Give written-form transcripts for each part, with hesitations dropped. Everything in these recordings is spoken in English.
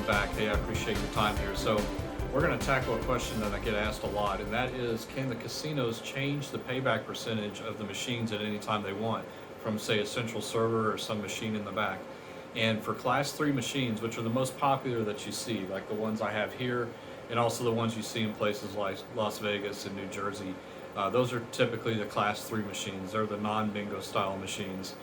welcome back. Hey, I appreciate your time here. So we're going to tackle a question that I get asked a lot, and that is, can the casinos change the payback percentage of the machines at any time they want from, say, a central server or some machine in the back? And for class 3 machines, which are the most popular that you see, like the ones I have here, and also the ones you see in places like Las Vegas and New Jersey, those are typically the class 3 machines. They're the non-bingo style machines.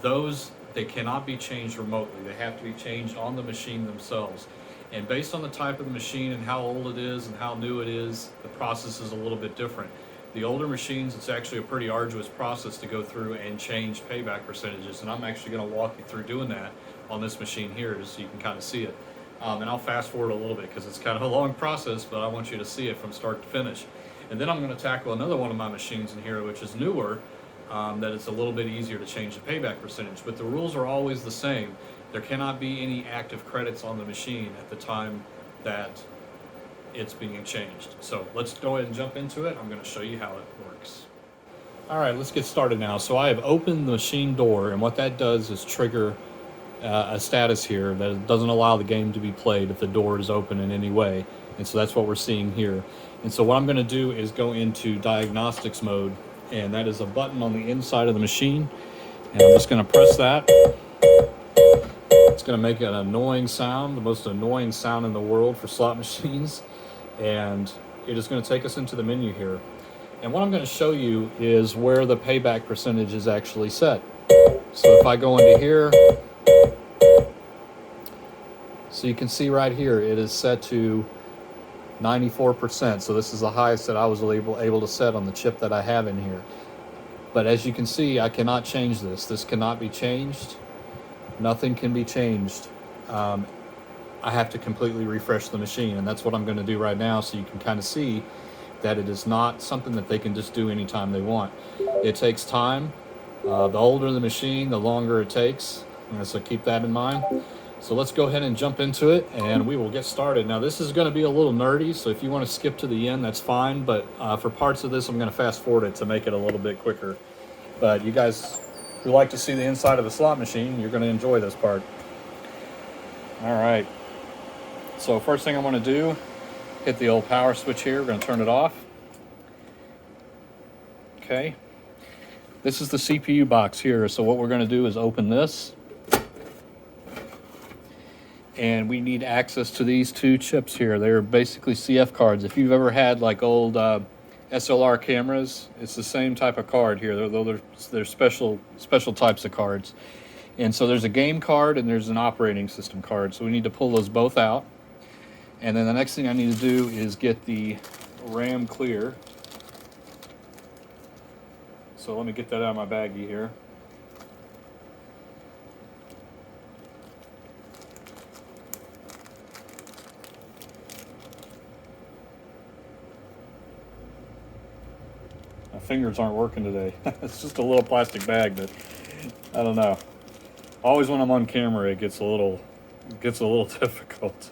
Those, they cannot be changed remotely. They have to be changed on the machine themselves. And based on the type of the machine and how old it is and how new it is, the process is a little bit different. The older machines, it's actually a pretty arduous process to go through and change payback percentages, and I'm actually going to walk you through doing that on this machine here just so you can kind of see it. And I'll fast forward a little bit because it's kind of a long process, but I want you to see it from start to finish. And then I'm going to tackle another one of my machines in here, which is newer, that it's a little bit easier to change the payback percentage. But the rules are always the same. There cannot be any active credits on the machine at the time that it's being changed. So let's go ahead and jump into it. I'm going to show you how it works. All right, let's get started now. So I have opened the machine door, and what that does is trigger a status here that it doesn't allow the game to be played if the door is open in any way. And so that's what we're seeing here. And so what I'm going to do is go into Diagnostics mode, and that is a button on the inside of the machine. And I'm just going to press that. It's going to make an annoying sound, the most annoying sound in the world for slot machines. And it is going to take us into the menu here. And what I'm going to show you is where the payback percentage is actually set. So if I go into here, so you can see right here, it is set to 94%. So this is the highest that I was able to set on the chip that I have in here. But as you can see, I cannot change this. This cannot be changed. Nothing can be changed. I have to completely refresh the machine, and that's what I'm going to do right now, so you can kind of see that it is not something that they can just do anytime they want. It takes time. The older the machine, the longer it takes, so keep that in mind. So let's go ahead and jump into it, and we will get started. Now this is going to be a little nerdy, so if you want to skip to the end, that's fine, but for parts of this, I'm going to fast forward it to make it a little bit quicker. But you guys who like to see the inside of a slot machine, you're going to enjoy this part. All right. So first thing I want to do, hit the old power switch here. We're going to turn it off. Okay. This is the CPU box here. So what we're going to do is open this. And we need access to these two chips here. They're basically CF cards. If you've ever had like old SLR cameras, it's the same type of card here. They're special types of cards. And so there's a game card and there's an operating system card. So we need to pull those both out. And then the next thing I need to do is get the RAM clear. So let me get that out of my baggie here. My fingers aren't working today. It's just a little plastic bag, but I don't know. Always when I'm on camera, it gets a little difficult.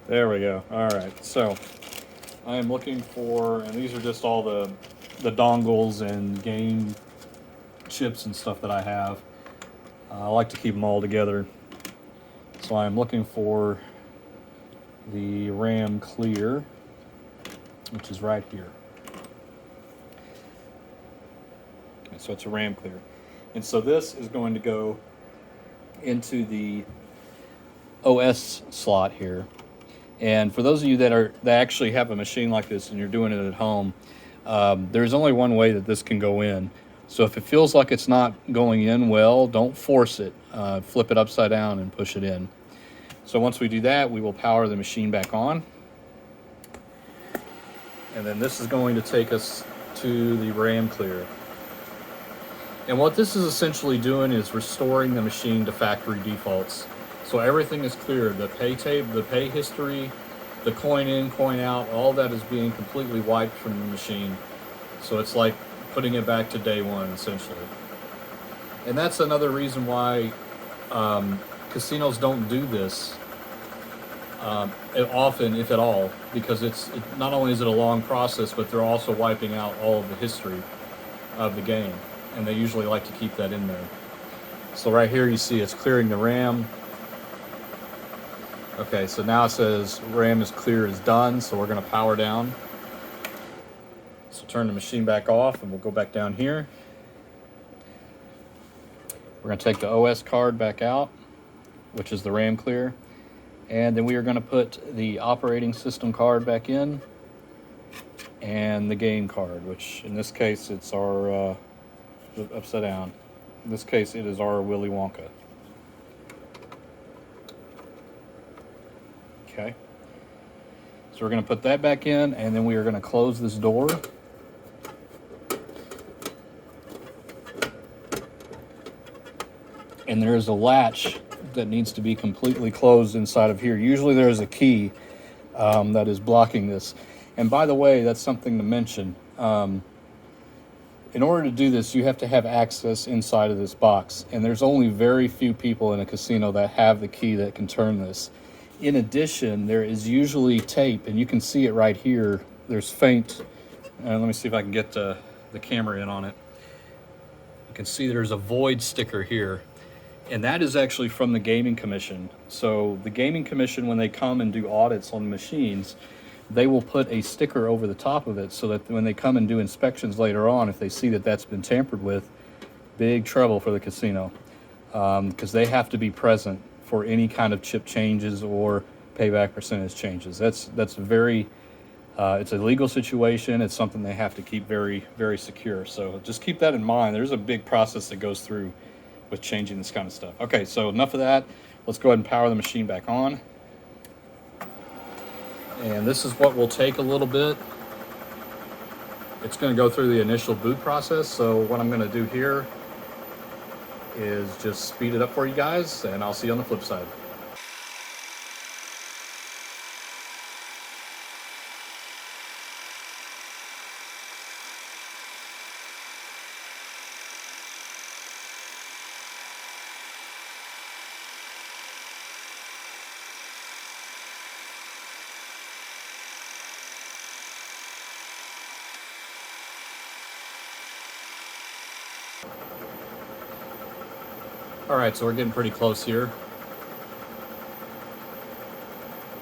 There we go. All right. So I am looking for, and these are just all the dongles and game chips and stuff that I have. I like to keep them all together. So I'm looking for the RAM clear, which is right here. Okay, so it's a RAM clear. And so this is going to go into the OS slot here. And for those of you that actually have a machine like this and you're doing it at home, there's only one way that this can go in. So if it feels like it's not going in well, don't force it. Flip it upside down and push it in. So once we do that, we will power the machine back on. And then this is going to take us to the RAM clear. And what this is essentially doing is restoring the machine to factory defaults. So everything is clear. The pay tape, the pay history, the coin in, coin out, all that is being completely wiped from the machine. So it's like putting it back to day one, essentially. And that's another reason why casinos don't do this often, if at all, because not only is it a long process, but they're also wiping out all of the history of the game. And they usually like to keep that in there. So right here you see it's clearing the RAM. Okay, so now it says RAM is clear is done, so we're going to power down. So turn the machine back off and we'll go back down here. We're going to take the OS card back out, which is the RAM clear. And then we are going to put the operating system card back in and the game card, which in this case it's our, upside down. In this case it is our Willy Wonka. Okay. So we're going to put that back in and then we are going to close this door. And there is a latch that needs to be completely closed inside of here. Usually there is a key that is blocking this. And by the way, that's something to mention. In order to do this, you have to have access inside of this box. And there's only very few people in a casino that have the key that can turn this. In addition, there is usually tape, and you can see it right here. There's faint, let me see if I can get the camera in on it. You can see there's a void sticker here. And that is actually from the Gaming Commission. So the Gaming Commission, when they come and do audits on machines, they will put a sticker over the top of it so that when they come and do inspections later on, if they see that that's been tampered with, big trouble for the casino. Because they have to be present for any kind of chip changes or payback percentage changes. That's very, it's a legal situation. It's something they have to keep very, very secure. So just keep that in mind. There's a big process that goes through with changing this kind of stuff. Okay, so enough of that. Let's go ahead and power the machine back on. And this is what will take a little bit. It's going to go through the initial boot process. So what I'm going to do here is just speed it up for you guys, and I'll see you on the flip side. All right, so we're getting pretty close here.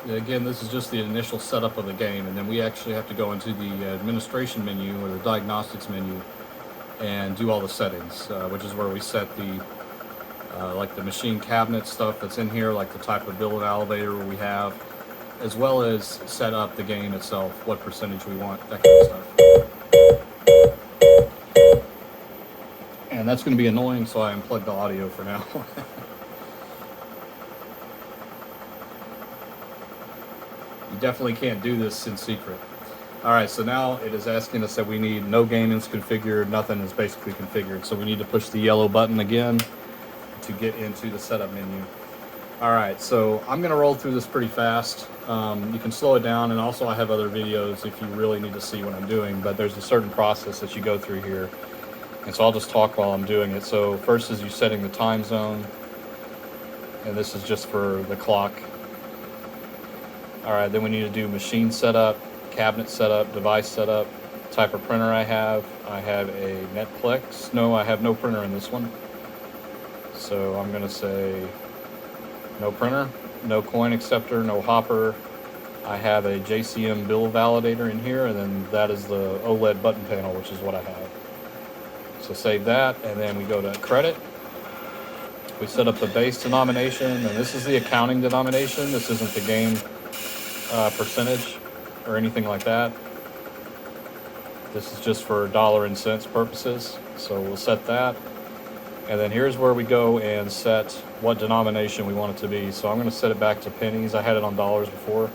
Again, this is just the initial setup of the game, and then we actually have to go into the administration menu or the diagnostics menu and do all the settings, which is where we set the like the machine cabinet stuff that's in here, like the type of bill of elevator we have, as well as set up the game itself, what percentage we want, that kind of stuff. And that's going to be annoying, so I unplugged the audio for now. You definitely can't do this in secret. Alright, so now it is asking us that we need no gaming's configured, nothing is basically configured. So we need to push the yellow button again to get into the setup menu. Alright, so I'm going to roll through this pretty fast. You can slow it down, and also I have other videos if you really need to see what I'm doing, but there's a certain process that you go through here. And so I'll just talk while I'm doing it. So first is you setting the time zone, and this is just for the clock. Alright, then we need to do machine setup, cabinet setup, device setup, type of printer I have. I have a Netflix. No, I have no printer in this one. So I'm going to say no printer, no coin acceptor, no hopper. I have a JCM bill validator in here, and then that is the OLED button panel, which is what I have. So save that, and then we go to credit. We set up the base denomination, and this is the accounting denomination. This isn't the game percentage or anything like that. This is just for dollar and cents purposes. So we'll set that. And then here's where we go and set what denomination we want it to be. So I'm going to set it back to pennies. I had it on dollars before.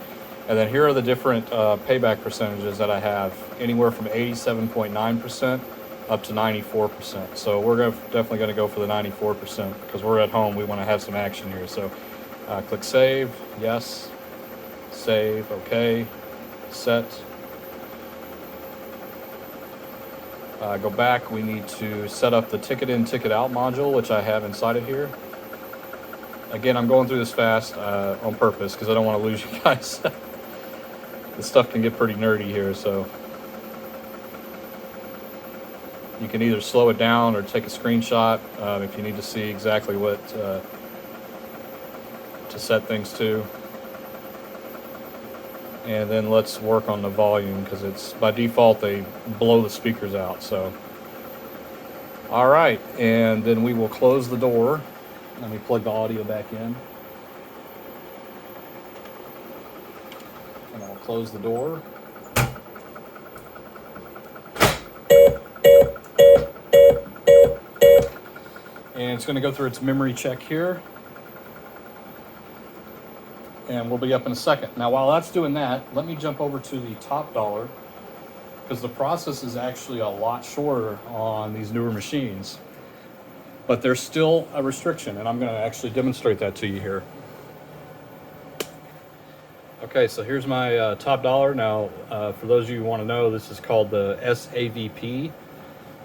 And then here are the different payback percentages that I have. Anywhere from 87.9% up to 94%. So we're definitely going to go for the 94% because we're at home. We want to have some action here. So click save, yes, save, okay, set. Go back, we need to set up the ticket in, ticket out module, which I have inside of here. Again, I'm going through this fast on purpose because I don't want to lose you guys. This stuff can get pretty nerdy here, so you can either slow it down or take a screenshot if you need to see exactly what to set things to. And then let's work on the volume, because it's by default they blow the speakers out. So, all right, and then we will close the door. Let me plug the audio back in. And I'll close the door. And it's going to go through its memory check here. And we'll be up in a second. Now, while that's doing that, let me jump over to the top dollar, because the process is actually a lot shorter on these newer machines. But there's still a restriction, and I'm going to actually demonstrate that to you here. Okay, so here's my top dollar. Now, for those of you who want to know, this is called the SAVP.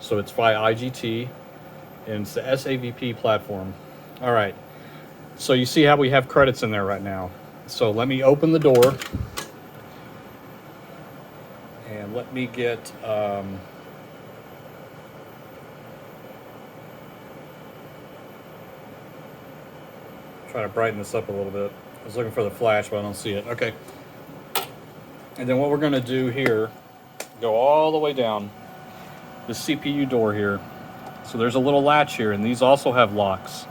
So it's by IGT, and it's the SAVP platform. All right, so you see how we have credits in there right now. So let me open the door, and let me get try to brighten this up a little bit. I was looking for the flash, but I don't see it. Okay. And then what we're going to do here, go all the way down the CPU door here. So there's a little latch here, and these also have locks.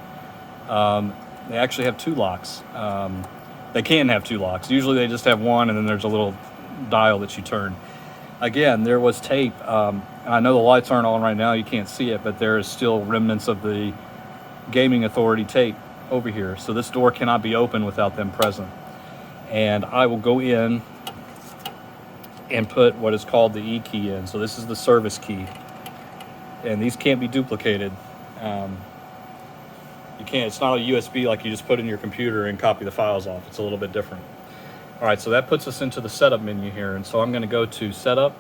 They actually have two locks. They can have two locks. Usually they just have one, and then there's a little dial that you turn. Again, there was tape. And I know the lights aren't on right now. You can't see it, but there is still remnants of the Gaming Authority tape over here. So this door cannot be opened without them present. And I will go in and put what is called the E key in. So this is the service key. And these can't be duplicated. You can't, it's not a USB like you just put in your computer and copy the files off. It's a little bit different. All right, so that puts us into the setup menu here. And so I'm going to go to setup,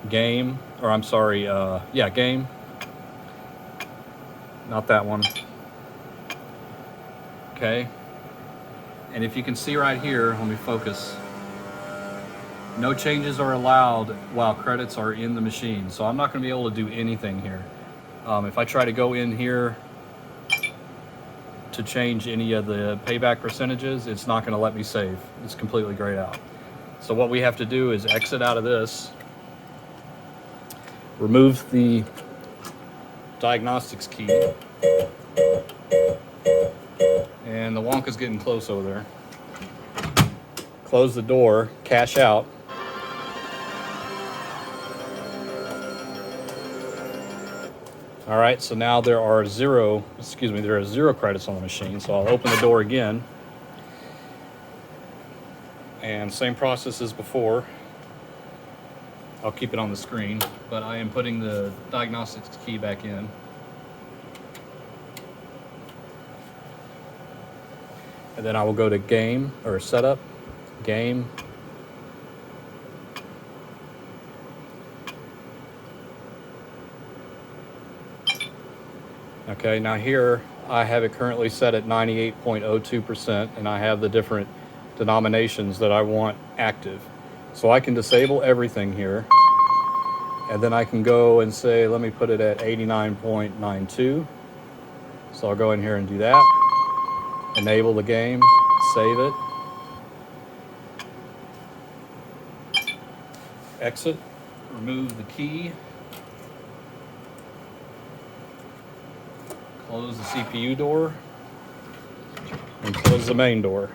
game, or I'm sorry, game. Not that one. Okay. And if you can see right here, let me focus. No changes are allowed while credits are in the machine. So I'm not going to be able to do anything here. If I try to go in here to change any of the payback percentages, it's not going to let me save. It's completely grayed out. So what we have to do is exit out of this, remove the diagnostics key, and the Wonka's getting close over there. Close the door, cash out. All right, so now there are zero credits on the machine. So I'll open the door again. And same process as before. I'll keep it on the screen, but I am putting the diagnostics key back in. And then I will go to game, or setup, game. Okay, now here I have it currently set at 98.02%, and I have the different denominations that I want active. So I can disable everything here, and then I can go and say, let me put it at 89.92. So I'll go in here and do that. Enable the game, save it. Exit, remove the key. Close the CPU door and close the main door.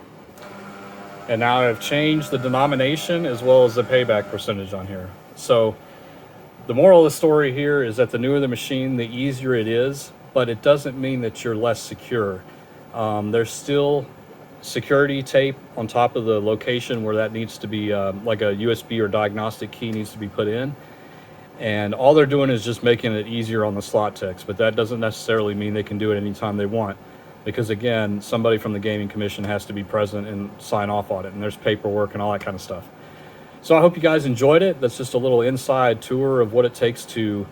And now I've changed the denomination as well as the payback percentage on here. So the moral of the story here is that the newer the machine, the easier it is, but it doesn't mean that you're less secure. There's still security tape on top of the location where that needs to be, like a USB or diagnostic key needs to be put in. And all they're doing is just making it easier on the slot techs, but that doesn't necessarily mean they can do it anytime they want. Because again, somebody from the Gaming Commission has to be present and sign off on it, and there's paperwork and all that kind of stuff. So I hope you guys enjoyed it. That's just a little inside tour of what it takes to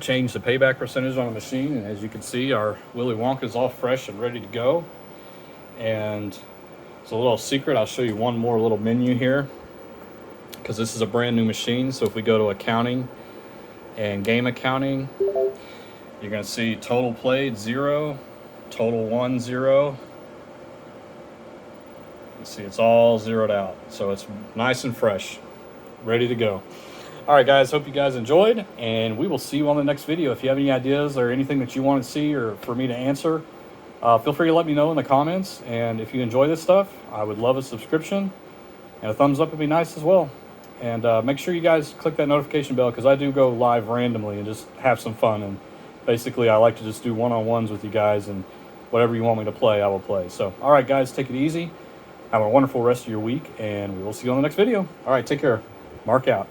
change the payback percentage on a machine. And as you can see, our Willy Wonka is all fresh and ready to go. And it's a little secret. I'll show you one more little menu here, because this is a brand new machine. So if we go to accounting and game accounting, you're going to see total played 0, total won 0, See, it's all zeroed out, so it's nice and fresh, ready to go. All right, guys, hope you guys enjoyed, and we will see you on the next video. If you have any ideas or anything that you want to see or for me to answer, feel free to let me know in the comments. And if you enjoy this stuff, I would love a subscription, and a thumbs up would be nice as well. And make sure you guys click that notification bell, because I do go live randomly and just have some fun. And basically, I like to just do one-on-ones with you guys, and whatever you want me to play, I will play. So, all right, guys, take it easy. Have a wonderful rest of your week, and we will see you on the next video. All right, take care. Mark out.